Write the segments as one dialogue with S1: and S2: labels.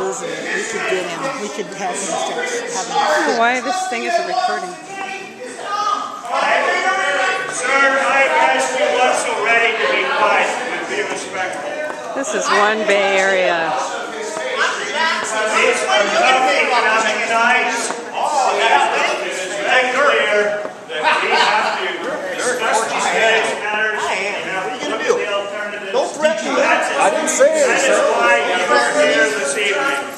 S1: Elizabeth. We could get him. We could have him start having.
S2: I don't know why this thing isn't recording.
S3: Sir, I asked you once already to be quiet and be respectful.
S2: This is one Bay Area.
S3: These are tough economic times. It is very clear that we have to discuss these various matters and have to look at the alternatives.
S4: Don't threaten me.
S3: I
S4: didn't say it,
S3: That is why you are here this evening.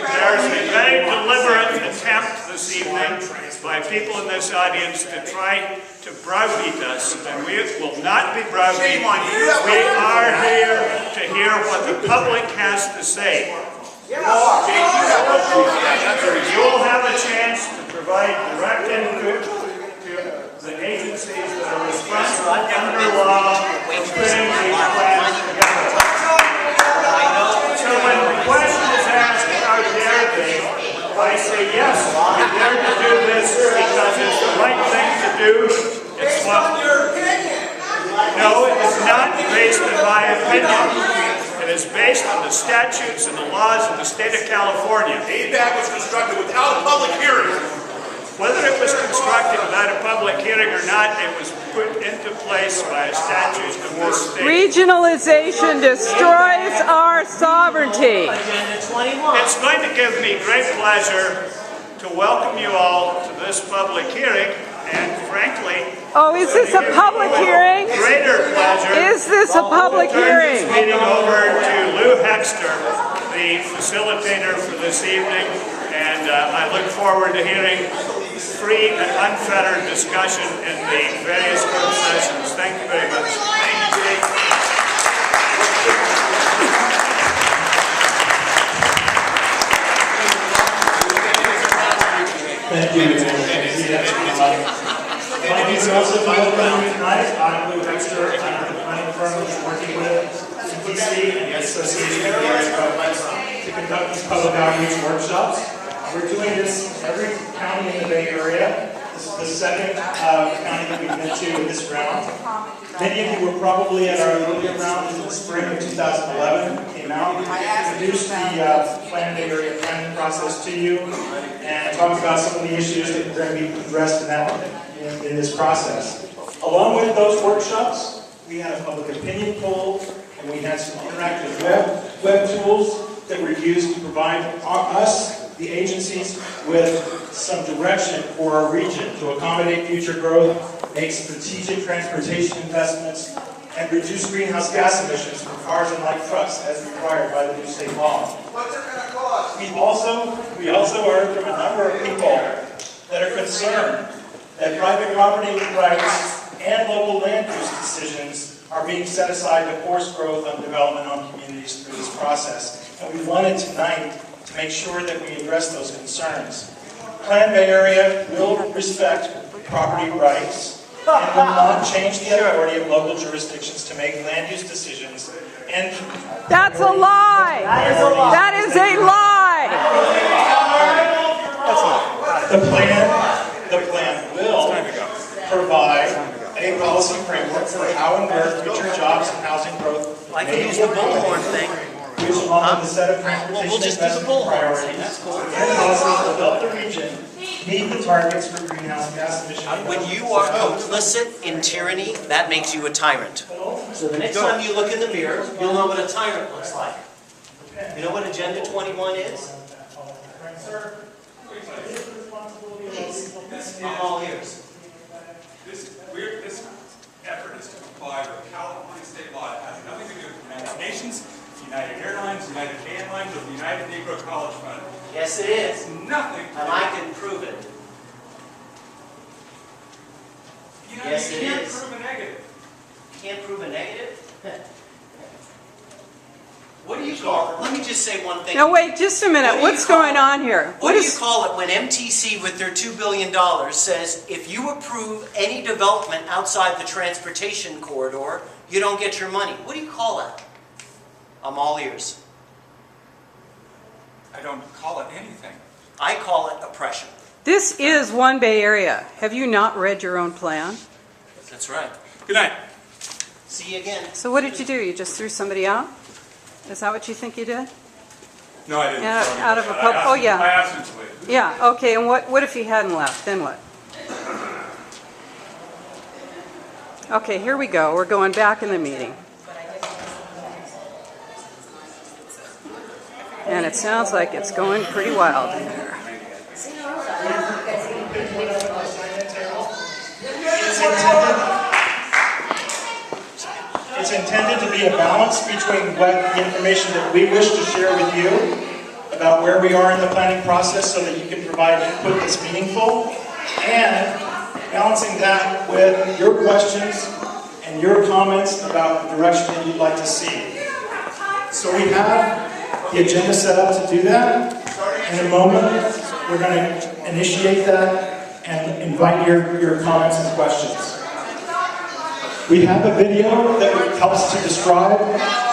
S3: There is a very deliberate attempt this evening by people in this audience to try to browbeat us, and we will not be browbeaten. We are here to hear what the public has to say. You will have a chance to provide direct input to the agencies that are responsible under law for putting these plans together. So when the question is asked, how dare they, I say yes, we dare to do this because it's the right thing to do. It's what... No, it is not based on my opinion. It is based on the statutes and the laws of the state of California.
S4: ABAG was constructed without a public hearing.
S3: Whether it was constructed without a public hearing or not, it was put into place by a statute of this state.
S2: Regionalization destroys our sovereignty.
S3: It's going to give me great pleasure to welcome you all to this public hearing, and frankly,
S2: Oh, is this a public hearing?
S3: greater pleasure.
S2: Is this a public
S3: Turn this
S2: hearing?
S3: meeting over to Lou Hexter, the facilitator for this evening, and I look forward to hearing free and unfettered discussion in the various group sessions. Thank you very much. Thank you, Jake.
S5: Thank you. My name is Joseph. Welcome tonight. I'm Lou Hexter. I'm the planning firm that's working with CTC and the Association of Area Governments to conduct these public outreach workshops. We're doing this every county in the Bay Area. This is the second county that we've been to in this round. Many of you were probably at our earlier round in the spring of 2011. Came out, introduced the Plan Bay Area planning process to you, and talked about some of the issues that are going to be addressed in this process. Along with those workshops, we had a public opinion poll, and we had some interactive web tools that were used to provide us, the agencies, with some direction for our region to accommodate future growth, make strategic transportation investments, and reduce greenhouse gas emissions from cars and light trucks as required by the new state law.
S4: What's it going to cost?
S5: We also heard from a number of people that are concerned that private property rights and local land use decisions are being set aside to force growth and development on communities through this process. And we wanted tonight to make sure that we address those concerns. Plan Bay Area will respect property rights and will not change the authority of local jurisdictions to make land use decisions. And
S2: That's a lie. That is a lie.
S5: the plan will provide a policy framework for how and where future jobs and housing growth
S6: I can use the bullhorn thing.
S5: which along with a set of transportation
S6: We'll just do the
S5: investment
S6: bullhorn thing.
S5: priorities
S6: That's cool.
S5: and policies will help the region meet the targets for greenhouse gas emissions.
S6: When you are complicit in tyranny, that makes you a tyrant. So the next time you look in the mirror, you'll know what a tyrant looks like. You know what Agenda 21 is? I'm all ears.
S7: This effort is to comply with California state law. It has nothing to do with the United Nations, United Airlines, United Airlines, or the United Negro College Fund.
S6: Yes, it is.
S7: It's nothing.
S6: And I can prove it. Yes,
S7: You
S6: it
S7: can't
S6: is.
S7: prove a negative.
S6: Can't prove a negative? What do you call it? Let me just say one thing.
S2: Now wait, just a minute. What's going on here?
S6: What do you call it when MTC with their $2 billion says if you approve any development outside the transportation corridor, you don't get your money? What do you call that? I'm all ears.
S7: I don't call it anything.
S6: I call it oppression.
S2: This is one Bay Area. Have you not read your own plan?
S6: That's right.
S7: Good night.
S6: See you again.
S2: So what did you do? You just threw somebody out? Is that what you think you did?
S7: No, I didn't.
S2: Out of a pub, oh
S7: I
S2: yeah,
S7: asked him to leave.
S2: yeah, okay, and what if he hadn't left, then what? Okay, here we go, we're going back in the meeting. And it sounds like it's going pretty wild in there.
S5: It's intended to be a balance between what the information that we wish to share with you about where we are in the planning process so that you can provide input that's meaningful, and balancing that with your questions and your comments about the direction that you'd like to see. So we have the agenda set up to do that. In a moment, we're going to initiate that and invite your comments and questions. We have a video that helps to describe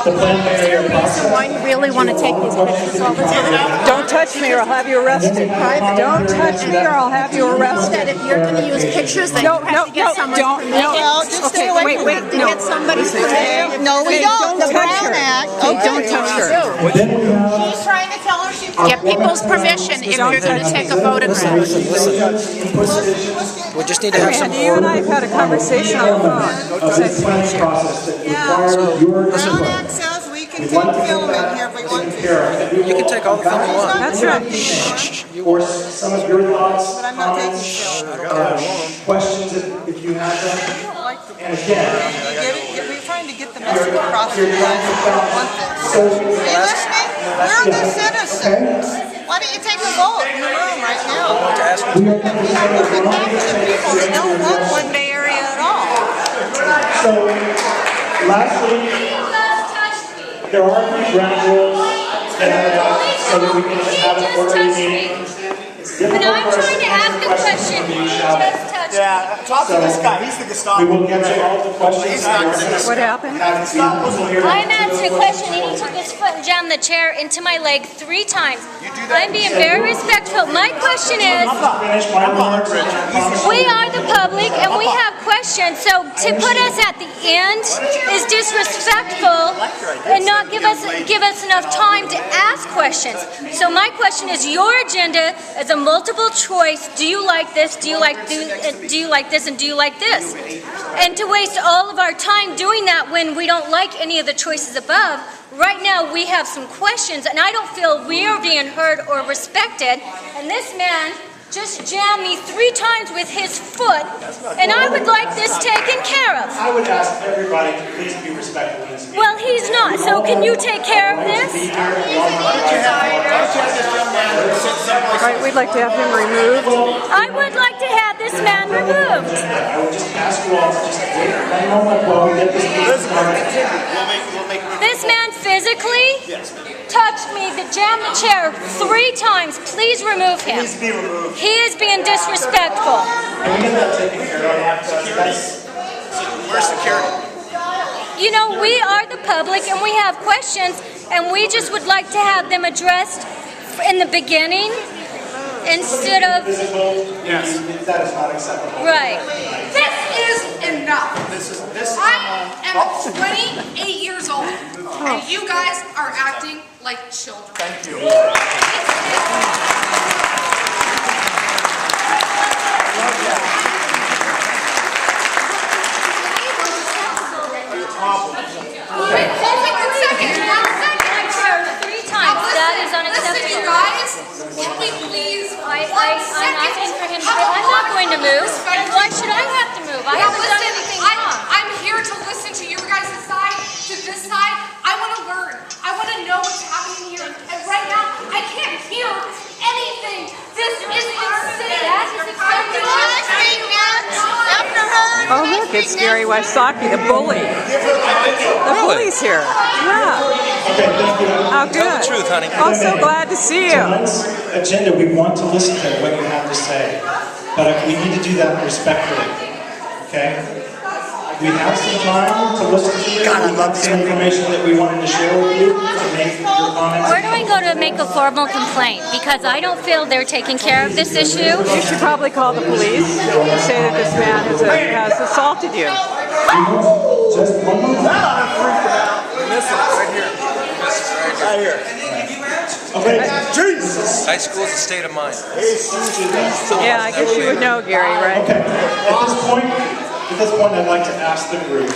S5: the plan by area process.
S1: Why you really want to take these pictures all the time?
S2: Don't touch me or I'll have you arrested. Don't touch me or I'll have you arrested.
S1: That if you're going to use pictures, then you have to get someone's permission.
S2: Well,
S1: just stay away from it.
S2: no.
S1: Get somebody's permission. No, we don't. The Brown Act.
S2: Okay, don't touch her.
S1: She's trying to tell her she get people's permission if you're going to take a photograph.
S8: We just need to have some
S2: Andy, you and I have had a conversation on the phone.
S5: Of this planning process that requires your
S9: Brown
S5: input.
S9: Act says we can take film in here if we want to.
S8: You can take all the film you want.
S2: That's right.
S5: Or some of your thoughts,
S9: But I'm not taking
S5: comments,
S9: film.
S5: questions if you have them. And again,
S9: We're trying to get the message across.
S5: you're trying to balance. So,
S9: Are you listening? We're the citizens. Why don't you take a vote in the room right now?
S5: we are going to
S9: Talk to the people that don't want one Bay Area at all.
S5: So, lastly, there are a few ground rules that so that we can have an orderly meeting. It's difficult
S10: When I'm
S5: for us
S10: trying to ask a
S5: answer
S10: question,
S5: questions when
S10: you
S5: you shout.
S10: just touch me.
S4: Yeah, talk to this guy, he's the Gestapo.
S5: We will get to all the questions.
S2: What happened?
S10: I'm asking a question and he took his foot and jammed the chair into my leg 3 times. I'm being very respectful. My question is,
S5: Finish my remarks.
S10: we are the public and we have questions, so to put us at the end is disrespectful and not give us enough time to ask questions. So my question is, your agenda is a multiple choice. Do you like this? Do you like this? And do you like this? And to waste all of our time doing that when we don't like any of the choices above. Right now we have some questions and I don't feel we are being heard or respected. And this man just jammed me 3 times with his foot, and I would like this taken care of.
S5: I would ask everybody to please be respectful in this meeting.
S10: Well, he's not, so can you take care of this?
S2: Right, we'd like to have him removed.
S10: I would like to have this man removed.
S5: I would just ask you all to just wait one moment while we get this meeting started.
S10: This man physically touched me, jammed the chair 3 times. Please remove him.
S4: Needs to be removed.
S10: He is being disrespectful.
S5: Can we get that taken care of?
S4: Where's security?
S10: You know, we are the public and we have questions and we just would like to have them addressed in the beginning instead of...
S5: Yes. That is not acceptable.
S10: Right.
S11: This is enough. I am 28 years old, and you guys are acting like children.
S4: Thank you.
S11: Wait, hold it 1 second. 1 second.
S10: 3 times. That is unacceptable.
S11: Listen, you guys, can we please?
S10: I'm asking for him to move. I'm not going to move. Why should I have to move? I haven't done anything wrong.
S11: I'm here to listen to your guys' side, to this side. I want to learn. I want to know what's happening here. And right now, I can't hear anything. This is insane.
S10: That is acceptable.
S2: Oh, look, it's Gary Wysocki, the bully. The bully's here. Yeah. Oh, good.
S8: Tell the truth, honey.
S2: Oh, so glad to see you.
S5: Tonight's agenda, we want to listen to what you have to say, but we need to do that respectfully, okay? We have some time to listen to you. We have some information that we wanted to share with you to make your comments.
S10: Where do I go to make a formal complaint? Because I don't feel they're taking care of this issue.
S2: You should probably call the police and say that this man has assaulted you.
S5: Just one moment.
S4: This one, right here. Right here.
S5: Okay, Jesus.
S12: High school is a state of mind.
S2: Yeah, I guess you would know, Gary, right?
S5: Okay, at this point, I'd like to ask the group.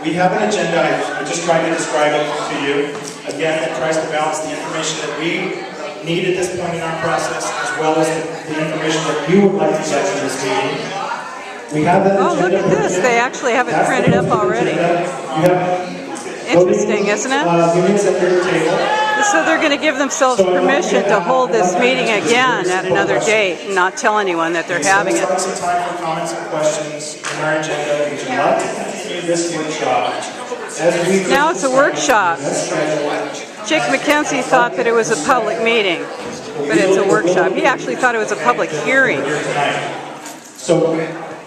S5: We have an agenda. I'm just trying to describe it to you. Again, it tries to balance the information that we need at this point in our process, as well as the information that you would like to get from this meeting. We have that
S2: Oh, look at this. They actually have it printed up already. Interesting, isn't it?
S5: Units at your table.
S2: So they're going to give themselves permission to hold this meeting again at another date and not tell anyone that they're having it.
S5: Some time for comments and questions in our agenda. Would you like to continue this workshop?
S2: Now it's a workshop. Jake McKenzie thought that it was a public meeting, but it's a workshop. He actually thought it was a public hearing.
S5: So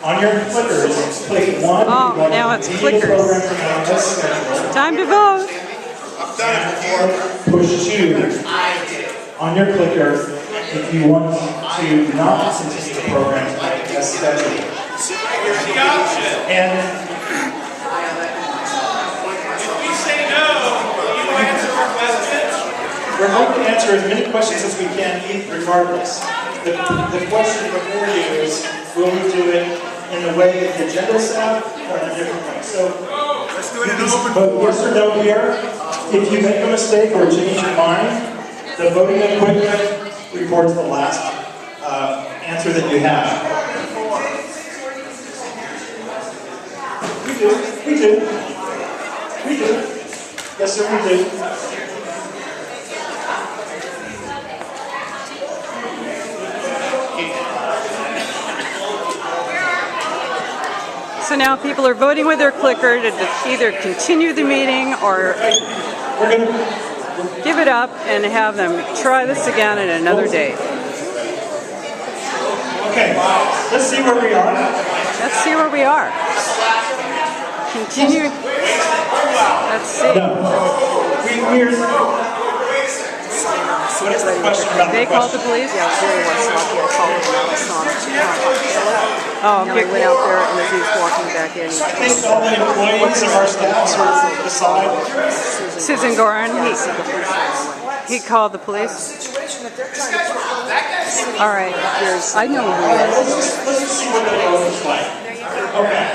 S5: on your clickers, click 1.
S2: Oh, now it's clickers. Time to vote.
S5: Push 2 on your clicker if you want to not listen to the program as scheduled. And
S7: If we say no, will you answer our questions?
S5: we're going to answer as many questions as we can, regardless. The question before you is, will we do it in the way that the agenda is set up or in a different way? So
S4: Let's do it
S5: you
S4: in
S5: can
S4: open
S5: vote
S4: forum.
S5: yes or no here. If you make a mistake or change your mind, the voting equipment records the last answer that you have. We do. We do. We do. Yes, sir, we do.
S2: So now people are voting with their clicker to either continue the meeting or give it up and have them try this again at another date.
S5: Okay, let's see where we are.
S2: Let's see where we are. Continue. Let's see.
S5: What is the question about
S2: They
S5: the
S2: called the
S5: question?
S2: police? Yeah, Jerry was lucky. I called him and I saw him. Oh,
S8: Now he went out there and as he was walking back in,
S5: I think all the employees of our staff are beside.
S2: Susan Gorin, he called the police. All right, I know who he is.
S5: Let's just see what the vote is like. Okay.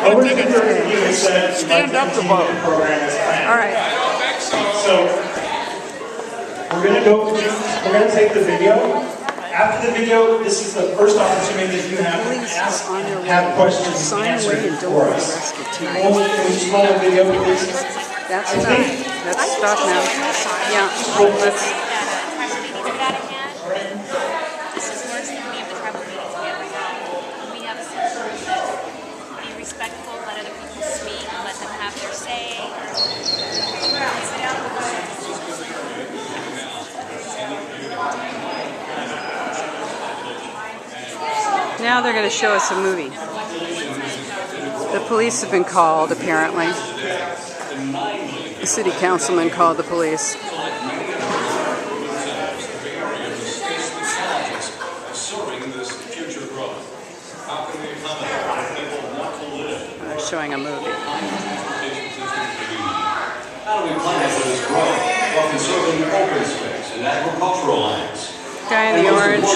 S5: What we're going to do is stand up to vote.
S2: All right.
S5: So we're going to take the video. After the video, this is the first opportunity that you have to ask and have questions answered for us. Can we just roll the video, please?
S2: That's enough. Let's stop now. Yeah, let's.
S13: This is worse than we have the tribal meetings we have right now. We have a situation. Be respectful, let other people speak, let them have their say.
S2: Now they're going to show us a movie. The police have been called, apparently. The city councilman called the police. They're showing a movie.
S14: How do we plan for this growth while conserving open space and agricultural lands?
S2: Guy in the orange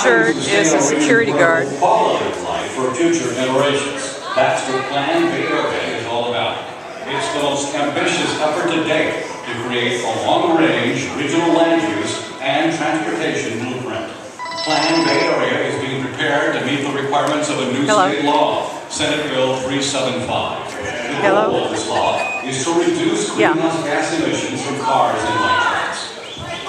S2: shirt is a security guard.
S14: Quality of life for future generations. That's what Plan Bay Area is all about. It's the most ambitious effort to date to create a long-range regional land use and transportation blueprint. Plan Bay Area is being prepared to meet the requirements of a new state law, Senate Bill 375. The goal of this law is to reduce greenhouse gas emissions from cars and light trucks.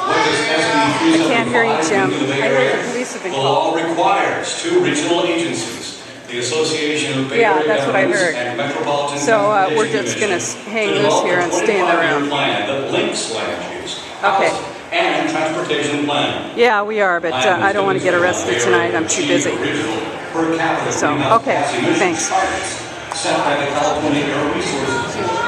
S14: What does SB 375 mean to the Bay Area? The law requires 2 regional agencies, the Association of Bay Area Governments and Metropolitan Transportation
S2: we're just going to hang loose here and stay in the room.
S14: Plan that links land use,
S2: Okay.
S14: and transportation planning.
S2: Yeah, we are, but I don't want to get arrested tonight. I'm too busy. So, okay, thanks.
S14: Set by the California Air Resources Board.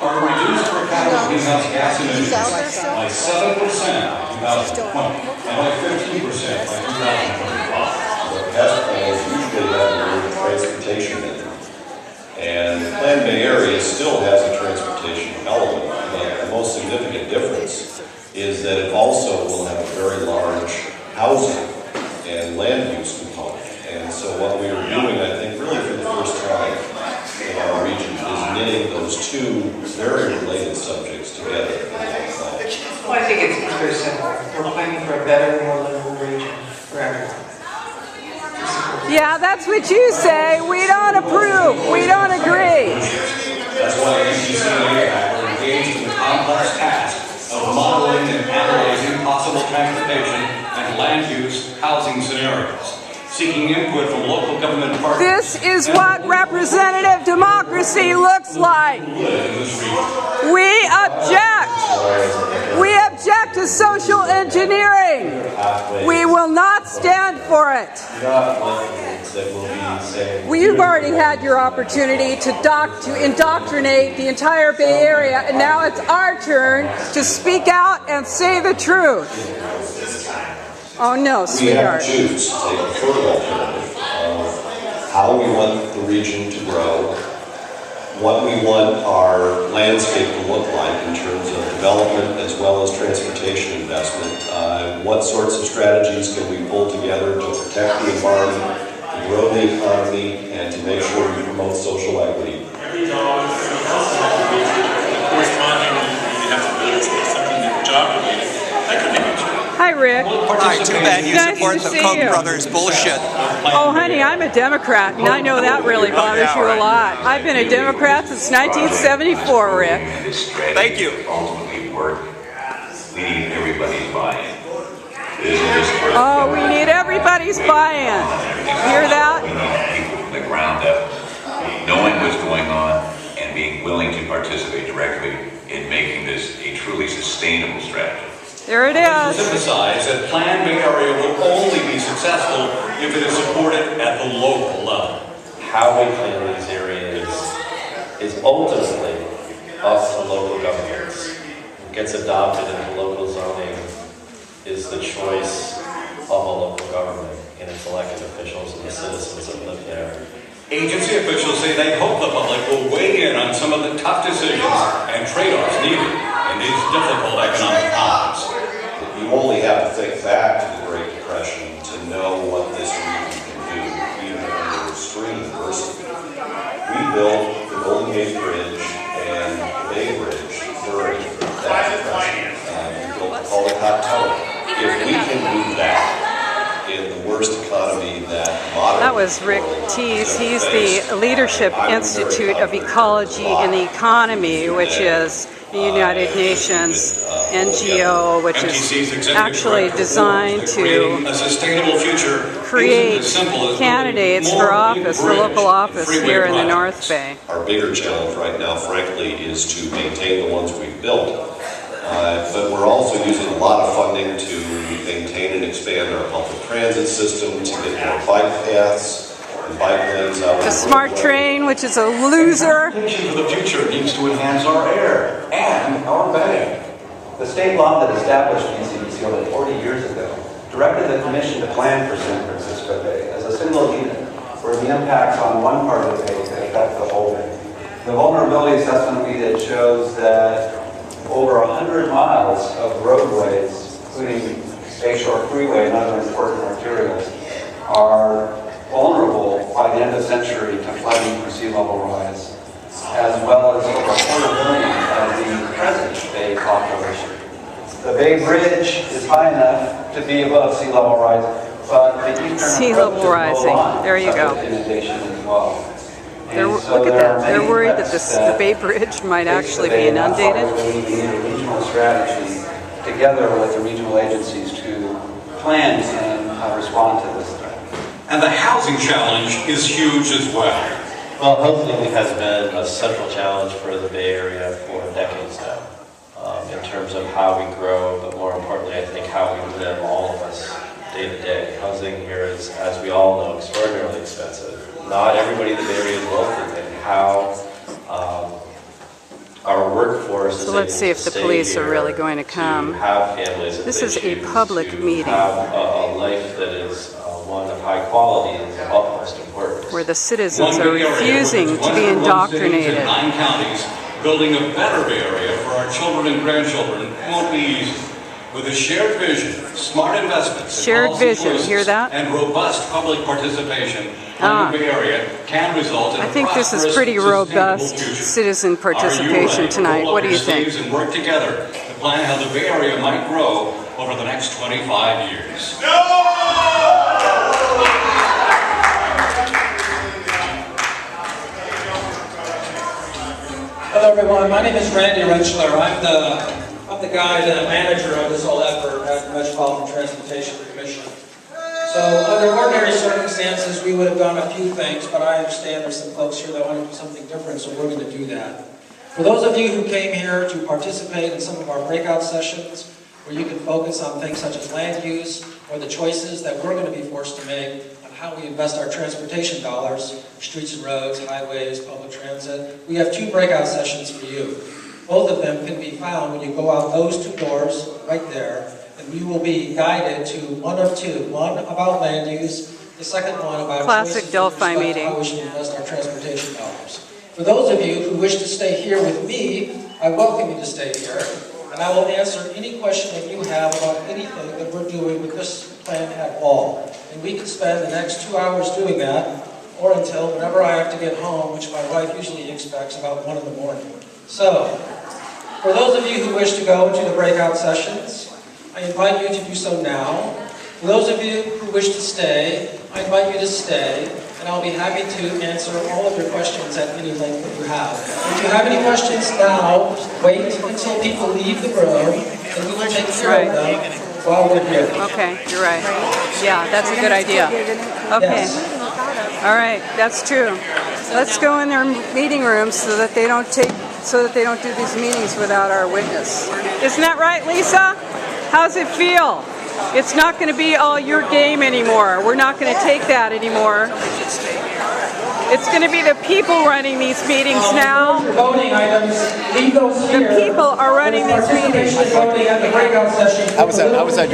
S14: Are reduced per capita greenhouse gas emissions by 7% by 2020 and by 15% by 2025.
S15: Past plans usually have a word transportation in them. And Plan Bay Area still has a transportation element, but the most significant difference is that it also will have a very large housing and land use component. And so what we are doing, I think, really for the first time in our region is knitting those two very related subjects together in one plan.
S12: Well, I think it's very simple. We're planning for a better, more livable region for everyone.
S2: Yeah, that's what you say. We don't approve. We don't agree.
S14: That's why NTC are engaged in the complex task of modeling and analyzing possible transportation and land use housing scenarios, seeking input from local government partners.
S2: This is what representative democracy looks like. We object. We object to social engineering. We will not stand for it. You've already had your opportunity to indoctrinate the entire Bay Area, and now it's our turn to speak out and say the truth. Oh no, sweetheart.
S15: We have to choose to take a further alternative of how we want the region to grow, what we want our landscape to look like in terms of development as well as transportation investment, what sorts of strategies can we pull together to protect the environment, to grow the economy, and to make sure we promote social equity.
S5: Every dollar corresponding, you have to do something that's job related. That could make a change.
S2: Hi, Rick.
S4: Hi, too bad you
S2: Nice
S4: support
S2: to
S4: the
S2: see
S4: Koch
S2: you.
S4: brothers bullshit.
S2: Oh, honey, I'm a Democrat, and I know that really bothers you a lot. I've been a Democrat since 1974, Rick.
S4: Thank you.
S16: Ultimately work. We need everybody's buy-in.
S2: Oh, we need everybody's buy-in. Hear that?
S16: We need people from the ground up knowing what's going on and being willing to participate directly in making this a truly sustainable strategy.
S2: There it is.
S14: Emphasize that Plan Bay Area will only be successful if it is supported at the local level.
S15: How we plan these areas is ultimately up to local governments. What gets adopted into local zoning is the choice of a local government and its elected officials and the citizens that live there.
S14: Agency officials say they hope the public will weigh in on some of the tough decisions and trade-offs needed in these difficult economic times.
S15: You only have to think back to the Great Depression to know what this region can do, even under extreme adversity. We built the Golden Gate Bridge and the Bay Bridge during that depression. We built the Caldecott Tunnel. If we can do that in the worst economy that modern...
S2: That was Rick Teese. He's the Leadership Institute of Ecology and the Economy, which is the United Nations NGO, which is actually designed to create candidates for office, for local office here in the North Bay.
S15: Our bigger challenge right now, frankly, is to maintain the ones we've built. But we're also using a lot of funding to maintain and expand our public transit system, to get more bike paths and bike lanes out.
S2: The smart train, which is a loser.
S14: The vision for the future needs to enhance our air and our bay.
S17: The state law that established BCBC over 40 years ago directed the Commission to plan for San Francisco Bay as a single unit, where the impacts on one part of the bay could affect the whole bay. The vulnerability assessment we did shows that over 100 miles of roadways, including Bayshore Freeway and other important arterials, are vulnerable by the end of the century to flooding from sea level rise, as well as over 250,000 of the present Bay population. The Bay Bridge is high enough to be above sea level rise, but the eastern
S2: sea level rising. There you go.
S17: Inundation as well.
S2: Look at that. They're worried that the Bay Bridge might actually be inundated.
S17: We need a regional strategy together with the regional agencies to plan and respond to this threat.
S14: And the housing challenge is huge as well.
S15: Well, housing has been a central challenge for the Bay Area for decades now, in terms of how we grow, but more importantly, I think how we live, all of us, day to day. Housing here is, as we all know, extraordinarily expensive. Not everybody in the Bay Area is wealthy, and how our workforce is
S2: So let's see if the police are really going to come.
S15: have families that
S2: This
S15: they
S2: is a
S15: choose
S2: public
S15: to
S2: meeting
S15: have a life that is one of high quality is of utmost importance.
S2: where the citizens are refusing to be indoctrinated.
S14: 9 counties building a better Bay Area for our our children and grandchildren won't be easy. With a shared vision, smart investments,
S2: Shared
S14: policy
S2: vision,
S14: choices,
S2: hear that?
S14: and robust public participation, the Bay Area can result in
S2: I think this is pretty robust citizen participation tonight. What do you think?
S14: And work together to plan how the Bay Area might grow over the next 25 years.
S18: Hello everyone, my name is Randy Rentschler. I'm the guy, the manager of this whole effort at the Metropolitan Transportation Commission. So under ordinary circumstances, we would have done a few things, but I understand there's some folks here that want to do something different, so we're going to do that. For those of you who came here to participate in some of our breakout sessions, where you can focus on things such as land use or the choices that we're going to be forced to make on how we invest our transportation dollars, streets and roads, highways, public transit, we have 2 breakout sessions for you. Both of them can be found when you go out those 2 doors right there, and you will be guided to one of 2. One about land use, the second one about
S2: Classic Delphi meeting.
S18: how we should invest our transportation dollars. For those of you who wish to stay here with me, I welcome you to stay here, and I will answer any question that you have about anything that we're doing with this plan at all. And we could spend the next 2 hours doing that, or until whenever I have to get home, which my wife usually expects about 1 in the morning. So, for those of you who wish to go into the breakout sessions, I invite you to do so now. For those of you who wish to stay, I invite you to stay, and I'll be happy to answer all of your questions at any length that you have. If you have any questions now, wait until people leave the room, and we will take care of them while we're here.
S2: Okay, you're right. Yeah, that's a good idea. Okay. All right, that's true. Let's go in their meeting rooms so that they don't do these meetings without our witness. Isn't that right, Lisa? How's it feel? It's not going to be all your game anymore. We're not going to take that anymore. It's going to be the people running these meetings now.
S18: Voting items, leave those here.
S2: The people are running these meetings.
S18: Voting at the breakout session.
S4: How was that doing?